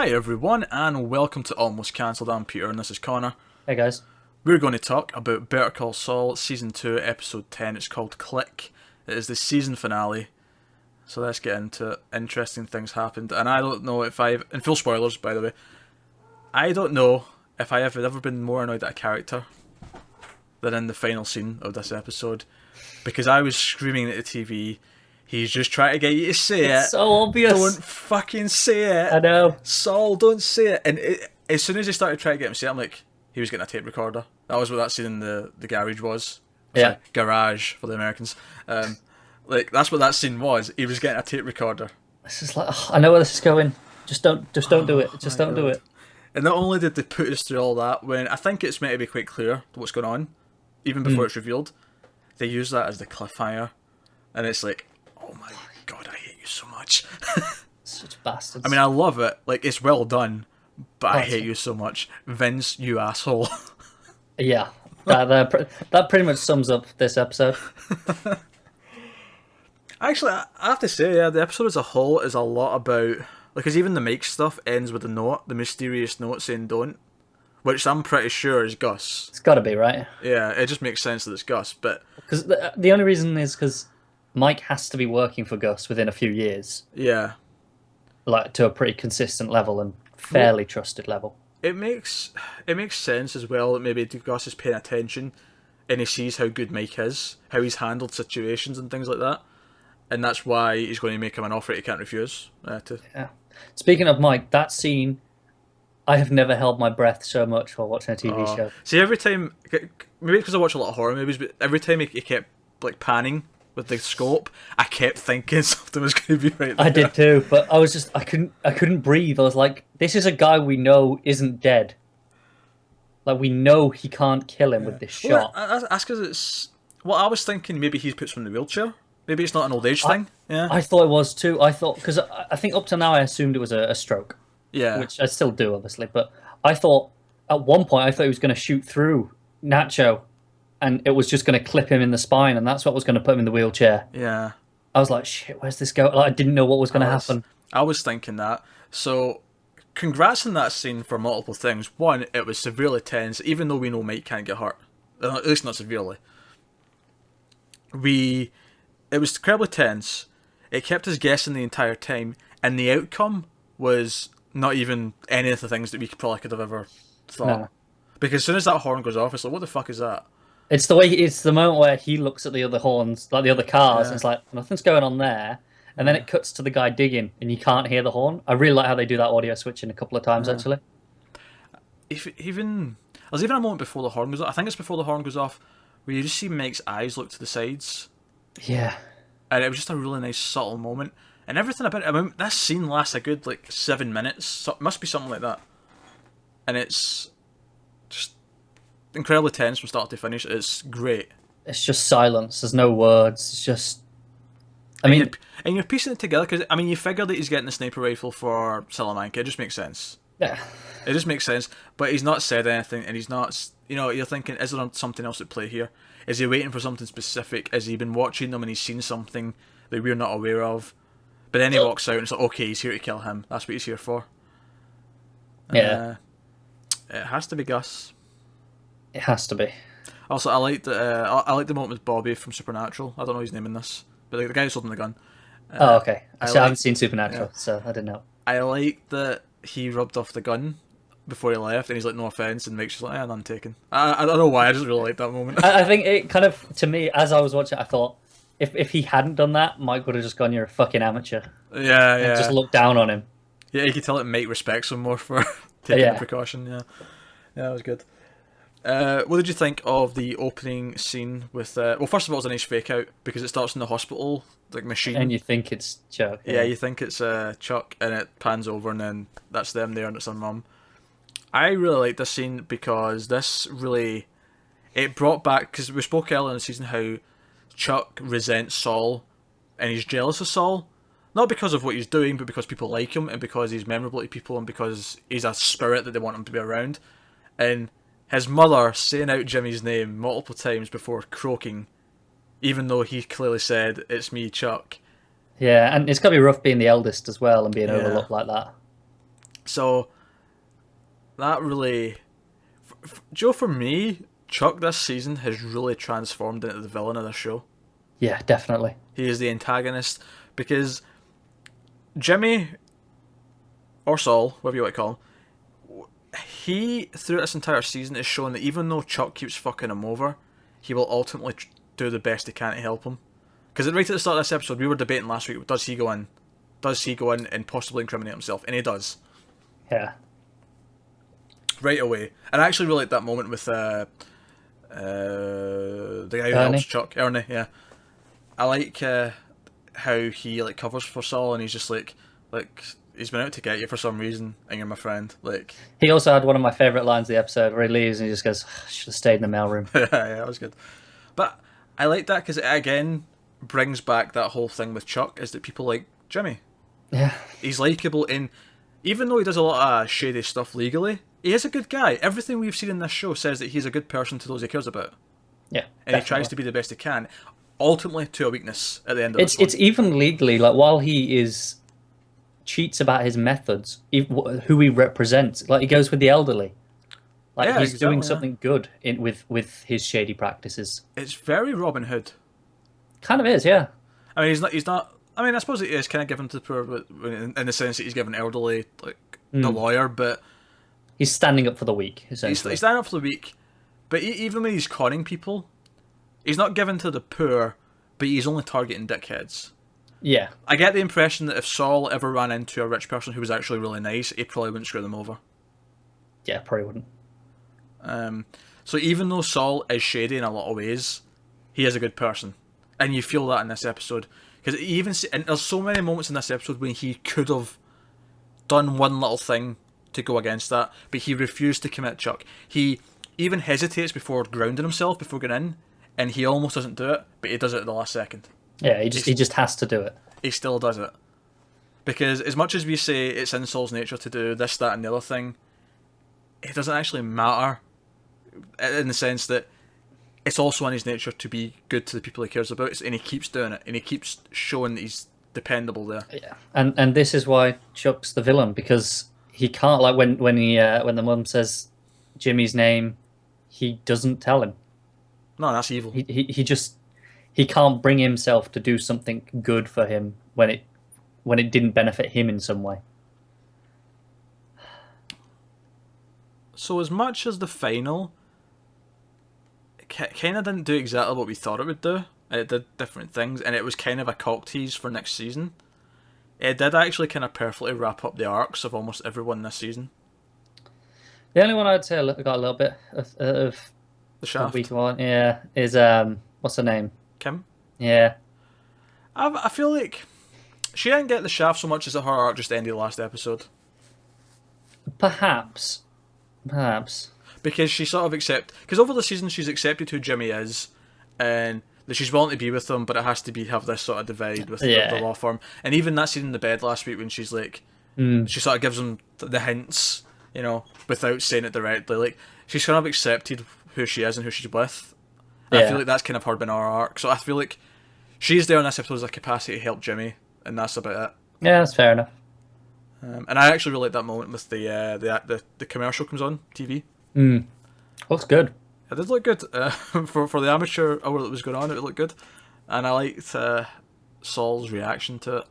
Hi everyone, and welcome to Almost Cancelled. I'm Peter, and this is Connor. Hey guys. We're going to talk about Better Call Saul, Season 2, Episode 10. It's called Klick. It is the season finale. So let's get into it. Interesting things happened, and I don't know if I've... And full spoilers, by the way. I don't know if I have ever been more annoyed at a character than in the final scene of this episode. Because I was screaming at the TV... He's just trying to get you to say it. It's so obvious. Don't fucking say it. I know. Saul, don't say it. And as soon as they started trying to get him to say it, I'm like, he was getting a tape recorder. That was what that scene in the garage was. Yeah. Garage for the Americans. That's what that scene was. He was getting a tape recorder. This is like, I know where this is going. Just don't do it. Just don't do it. And not only did they put us through all that, when I think it's meant to be quite clear what's going on, even before it's revealed, they use that as the cliffhanger. And it's like, oh my god, I hate you so much. Such bastards. I mean, I love it. Like, it's well done, but I hate you so much. Vince, you asshole. Yeah. That pretty much sums up this episode. Actually, I have to say, yeah, the episode as a whole is a lot about... Because even the Mike stuff ends with a note, the mysterious note saying don't, which I'm pretty sure is Gus. It's got to be, right? Yeah, it just makes sense that it's Gus, but... Because the only reason is because Mike has to be working for Gus within a few years. Yeah. Like, to a pretty consistent level and fairly trusted level. It makes sense as well that maybe Gus is paying attention and he sees how good Mike is, how he's handled situations and things like that. And that's why he's going to make him an offer he can't refuse. Yeah. Speaking of Mike, that scene, I have never held my breath so much while watching a TV show. See, every time, maybe because I watch a lot of horror movies, but every time he kept like panning with the scope, I kept thinking something was going to be right there. I did too, but I couldn't breathe. I was like, this is a guy we know isn't dead. Like, we know he can't kill him with this shot. Well, that's because it's... Well, I was thinking maybe he puts him in the wheelchair. Maybe it's not an old age thing. Yeah. I thought it was too. I thought, because I think up to now I assumed it was a stroke. Yeah. Which I still do, obviously. But I thought, at one point, I thought he was going to shoot through Nacho and it was just going to clip him in the spine, and that's what was going to put him in the wheelchair. Yeah. I was like, shit, where's this going? Like, I didn't know what was going to happen. I was thinking that. So, congrats on that scene for multiple things. One, it was severely tense, even though we know Mike can't get hurt. At least not severely. It was incredibly tense. It kept us guessing the entire time, and the outcome was not even any of the things that we could have ever thought. No. Because as soon as that horn goes off, it's like, what the fuck is that? It's the moment where he looks at the other horns, like the other cars, and it's like, nothing's going on there. And then it cuts to the guy digging, and you can't hear the horn. I really like how they do that audio switching a couple of times, actually. There's even a moment before the horn goes off. I think it's before the horn goes off, where you just see Mike's eyes look to the sides. Yeah. And it was just a really nice, subtle moment. And everything about it, I mean, this scene lasts a good, 7 minutes. So it must be something like that. And it's just incredibly tense from start to finish. It's great. It's just silence. There's no words. It's just... And you're piecing it together, because, I mean, you figure that he's getting the sniper rifle for Salamanca. It just makes sense. Yeah. It just makes sense. But he's not said anything, and he's not... you're thinking, is there something else at play here? Is he waiting for something specific? Has he been watching them and he's seen something that we're not aware of? But then he walks out and it's like, okay, he's here to kill him. That's what he's here for. Yeah. It has to be Gus. It has to be. Also, I like the moment with Bobby from Supernatural. I don't know his name in this, but the guy who's holding the gun. Oh, okay. I haven't seen Supernatural, so I didn't know. I like that he rubbed off the gun before he left, and he's like, no offense, and Mike's just like, none taken. I don't know why, I just really like that moment. I think it kind of, to me, as I was watching, I thought, if he hadn't done that, Mike would have just gone, you're a fucking amateur. Yeah. And just looked down on him. Yeah, you could tell that Mike respects him more for taking the precaution, yeah. Yeah, that was good. What did you think of the opening scene with... well, first of all, it was a nice fake out, because it starts in the hospital, machine. And you think it's Chuck. Yeah, you think it's Chuck, and it pans over, and then that's them there, and it's their mum. I really like this scene because this really... It brought back... Because we spoke earlier in the season how Chuck resents Saul, and he's jealous of Saul. Not because of what he's doing, but because people like him, and because he's memorable to people, and because he's a spirit that they want him to be around. And his mother saying out Jimmy's name multiple times before croaking, even though he clearly said, it's me, Chuck. Yeah, and it's got to be rough being the eldest as well, and being overlooked like that. So that really, Joe, for me, Chuck this season has really transformed into the villain of the show. Yeah, definitely. He is the antagonist because Jimmy, or Saul, whatever you want to call him, he, throughout this entire season, has shown that even though Chuck keeps fucking him over, he will ultimately do the best he can to help him. Because right at the start of this episode, we were debating last week, does he go in? Does he go in and possibly incriminate himself? And he does. Yeah. Right away. And I actually really like that moment with the guy who helps Chuck, Ernie, yeah. I like how he like covers for Saul, and he's just like he's been out to get you for some reason, and you're my friend. Like, he also had one of my favourite lines of the episode where he leaves and he just goes, I should have stayed in the mailroom. yeah, that was good. But I like that because it again brings back that whole thing with Chuck, is that people like Jimmy. Yeah. He's likeable in, even though he does a lot of shady stuff legally, he is a good guy. Everything we've seen in this show says that he's a good person to those he cares about. Yeah. And he tries to be the best he can, ultimately to a weakness at the end of it. It's even legally, like, while he cheats about his methods, who he represents, like, he goes with the elderly. Like, yeah, he's exactly, doing something good with his shady practices. It's very Robin Hood. Kind of is, yeah. I mean, he's not. I mean, I suppose it is kind of given to the poor, in the sense that he's given elderly, like the lawyer, but he's standing up for the weak. Essentially, he's standing up for the weak. But even when he's conning people, he's not given to the poor, but he's only targeting dickheads. Yeah, I get the impression that if Saul ever ran into a rich person who was actually really nice, he probably wouldn't screw them over. Yeah, probably wouldn't. So even though Saul is shady in a lot of ways, he is a good person, and you feel that in this episode. Because and there's so many moments in this episode when he could have done one little thing to go against that, but he refused to commit Chuck. He even hesitates before grounding himself, before going in, and he almost doesn't do it, but he does it at the last second. Yeah, he just has to do it. He still does it. Because as much as we say it's in Saul's nature to do this, that, and the other thing, it doesn't actually matter, in the sense that it's also in his nature to be good to the people he cares about, and he keeps doing it, and he keeps showing that he's dependable there. Yeah, and this is why Chuck's the villain, because he can't, like, when the mum says Jimmy's name, he doesn't tell him. No, that's evil. He can't bring himself to do something good for him when it didn't benefit him in some way. So as much as the final kind of didn't do exactly what we thought it would do, it did different things, and it was kind of a cock tease for next season, it did actually kind of perfectly wrap up the arcs of almost everyone this season. The only one I'd say got a little bit of The Shaft. weak one, yeah, is what's her name? Kim? Yeah. I feel like she didn't get the Shaft so much as that her arc just ended last episode. Perhaps. Because she sort of because over the season she's accepted who Jimmy is, and that she's willing to be with him, but it has to have this sort of divide with the law firm. And even that scene in the bed last week when she's like, she sort of gives him the hints, without saying it directly. Like, she's kind of accepted who she is and who she's with. And I feel like that's kind of her been our arc. So I feel like she's there in this episode as a capacity to help Jimmy, and that's about it. Yeah, that's fair enough. And I actually really like that moment with the commercial comes on TV. Looks good. It did look good. For the amateur hour that was going on, it looked good. And I liked Saul's reaction to it.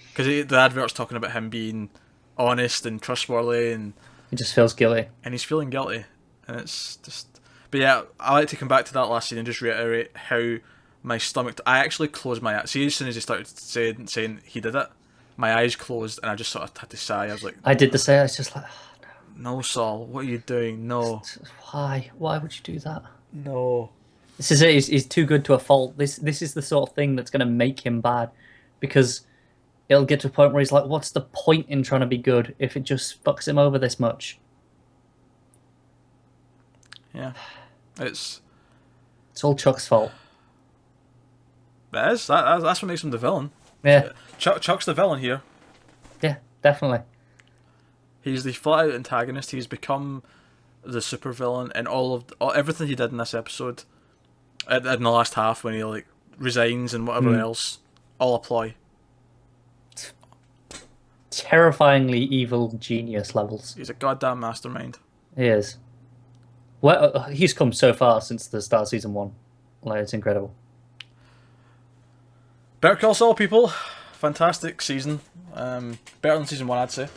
Because the advert's talking about him being honest and trustworthy, and He just feels guilty. And he's feeling guilty. And it's just... But yeah, I like to come back to that last scene and just reiterate how my stomach... I actually closed my eyes. See, as soon as he started saying he did it, my eyes closed and I just sort of had to sigh. I was like... I did the same. I was just like... No, Saul, what are you doing? No. Why? Why would you do that? No. This is it. He's too good to a fault. This is the sort of thing that's going to make him bad, because it'll get to a point where he's like, what's the point in trying to be good if it just fucks him over this much? Yeah. It's all Chuck's fault. It is. That's what makes him the villain. Yeah. Chuck's the villain here. Yeah, definitely. He's the flat out antagonist. He's become the supervillain, and everything he did in this episode, in the last half when he resigns and whatever else, all a ploy. terrifyingly evil genius levels. He's a goddamn mastermind. He is. Well, he's come so far since the start of season 1. Like, it's incredible. Better Call Saul, people. Fantastic season. Better than season 1, I'd say.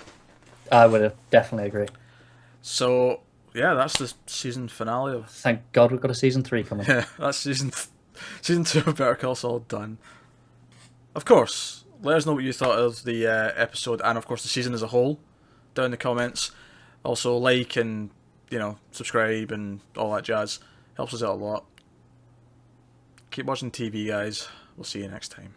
I would definitely agree. So, yeah, that's the season finale of... Thank God we've got a season 3 coming. Yeah, that's season 2 of Better Call Saul done. Of course, let us know what you thought of the episode and, of course, the season as a whole down in the comments. Also, like and, subscribe and all that jazz. Helps us out a lot. Keep watching TV, guys. We'll see you next time.